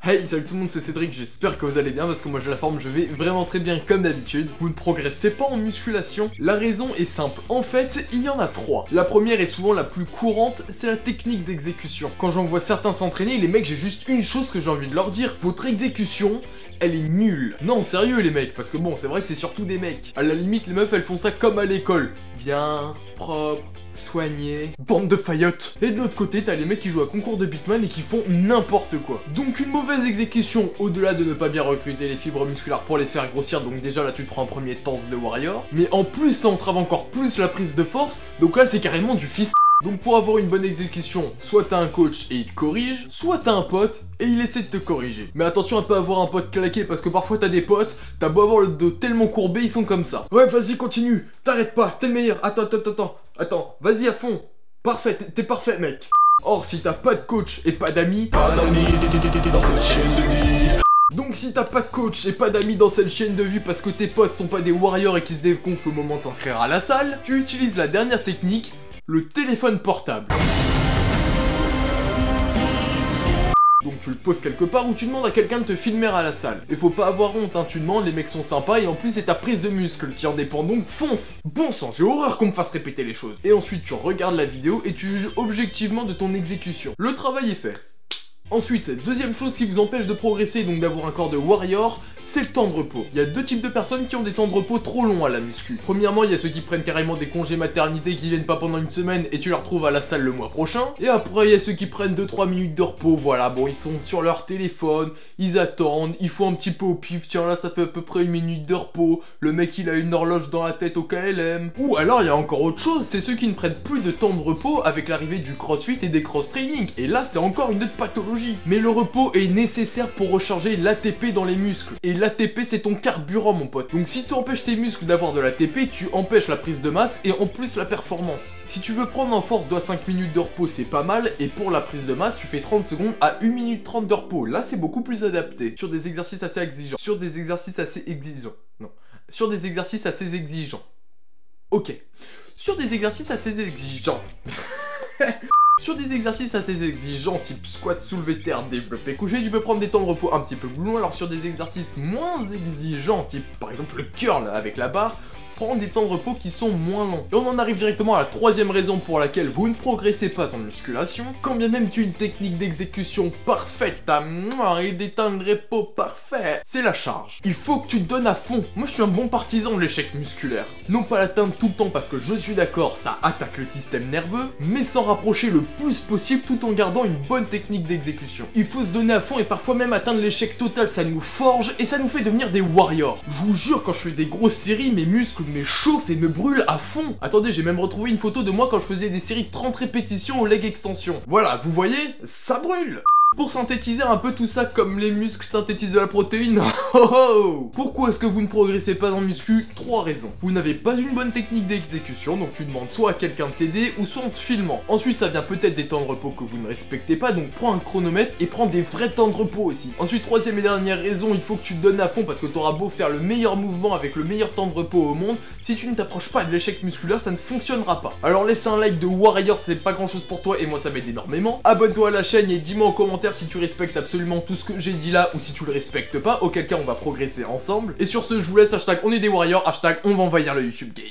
Hey, salut tout le monde, c'est Cédric, j'espère que vous allez bien parce que moi j'ai la forme, je vais vraiment très bien comme d'habitude. Vous ne progressez pas en musculation. La raison est simple, en fait, il y en a trois. La première et souvent la plus courante, c'est la technique d'exécution. Quand j'en vois certains s'entraîner, les mecs, j'ai juste une chose que j'ai envie de leur dire, votre exécution, elle est nulle. Non, sérieux les mecs, parce que bon, c'est vrai que c'est surtout des mecs. À la limite, les meufs, elles font ça comme à l'école. Bien, propre, soigné, bande de faillottes. Et de l'autre côté, t'as les mecs qui jouent à concours de Beatman et qui font n'importe quoi. Donc une mauvaise exécution, au-delà de ne pas bien recruter les fibres musculaires pour les faire grossir, donc déjà là tu te prends un premier tense de warrior, mais en plus ça entrave encore plus la prise de force, donc là c'est carrément du fist. Donc pour avoir une bonne exécution, soit t'as un coach et il te corrige, soit t'as un pote et il essaie de te corriger. Mais attention à pas avoir un pote claqué parce que parfois t'as des potes, t'as beau avoir le dos tellement courbé, ils sont comme ça. Ouais, vas-y, continue, t'arrêtes pas, t'es le meilleur, attends, vas-y à fond. Parfait, t'es parfait mec. Or si t'as pas de coach et pas d'amis, dans cette chaîne de vie. Donc si t'as pas de coach et pas d'amis dans cette chaîne de vie parce que tes potes sont pas des warriors et qui se défoncent au moment de s'inscrire à la salle, tu utilises la dernière technique, le téléphone portable. Donc tu le poses quelque part ou tu demandes à quelqu'un de te filmer à la salle. Et faut pas avoir honte, hein, tu demandes, les mecs sont sympas et en plus c'est ta prise de muscle qui en dépend, donc fonce. Bon sang, j'ai horreur qu'on me fasse répéter les choses. Et ensuite tu regardes la vidéo et tu juges objectivement de ton exécution. Le travail est fait. Ensuite, deuxième chose qui vous empêche de progresser, donc d'avoir un corps de warrior, c'est le temps de repos. Il y a deux types de personnes qui ont des temps de repos trop longs à la muscu. Premièrement, il y a ceux qui prennent carrément des congés maternité qui viennent pas pendant une semaine et tu les retrouves à la salle le mois prochain. Et après, il y a ceux qui prennent 2-3 minutes de repos, voilà, bon, ils sont sur leur téléphone, ils attendent, ils font un petit peu au pif, tiens là ça fait à peu près une minute de repos, le mec il a une horloge dans la tête au KLM. Ou alors il y a encore autre chose, c'est ceux qui ne prennent plus de temps de repos avec l'arrivée du crossfit et des cross-training. Et là c'est encore une autre pathologie. Mais le repos est nécessaire pour recharger l'ATP dans les muscles. Et l'ATP c'est ton carburant mon pote. Donc si tu empêches tes muscles d'avoir de l'ATP, tu empêches la prise de masse et en plus la performance. Si tu veux prendre en force de 5 minutes de repos c'est pas mal, et pour la prise de masse tu fais 30 secondes à 1 minute 30 de repos. Là c'est beaucoup plus adapté. Sur des exercices assez exigeants. Sur des exercices assez exigeants. Non. Sur des exercices assez exigeants. Ok. Sur des exercices assez exigeants. Sur des exercices assez exigeants, type squat, soulevé terre, développé couché, tu peux prendre des temps de repos un petit peu plus longs. Alors sur des exercices moins exigeants, type par exemple le curl avec la barre, prendre des temps de repos qui sont moins longs. Et on en arrive directement à la troisième raison pour laquelle vous ne progressez pas en musculation. Quand bien même tu as une technique d'exécution parfaite, et des temps de repos parfaits, c'est la charge. Il faut que tu te donnes à fond. Moi je suis un bon partisan de l'échec musculaire. Non pas l'atteindre tout le temps parce que je suis d'accord, ça attaque le système nerveux, mais s'en rapprocher le plus possible tout en gardant une bonne technique d'exécution. Il faut se donner à fond et parfois même atteindre l'échec total, ça nous forge et ça nous fait devenir des warriors. Je vous jure, quand je fais des grosses séries, mes muscles me chauffe et me brûle à fond. Attendez, j'ai même retrouvé une photo de moi quand je faisais des séries de 30 répétitions au leg extension. Voilà, vous voyez, ça brûle. Pour synthétiser un peu tout ça comme les muscles synthétisent de la protéine, pourquoi est-ce que vous ne progressez pas en muscu? 3 raisons. Vous n'avez pas une bonne technique d'exécution, donc tu demandes soit à quelqu'un de t'aider ou soit en te filmant. Ensuite, ça vient peut-être des temps de repos que vous ne respectez pas, donc prends un chronomètre et prends des vrais temps de repos aussi. Ensuite, troisième et dernière raison, il faut que tu te donnes à fond parce que tu auras beau faire le meilleur mouvement avec le meilleur temps de repos au monde, si tu ne t'approches pas de l'échec musculaire, ça ne fonctionnera pas. Alors laisse un like de Warrior, c'est pas grand chose pour toi et moi ça m'aide énormément. Abonne-toi à la chaîne et dis-moi en commentaire si tu respectes absolument tout ce que j'ai dit là ou si tu le respectes pas, auquel cas on va progresser ensemble. Et sur ce, je vous laisse, hashtag on est des warriors, hashtag on va envahir le YouTube game.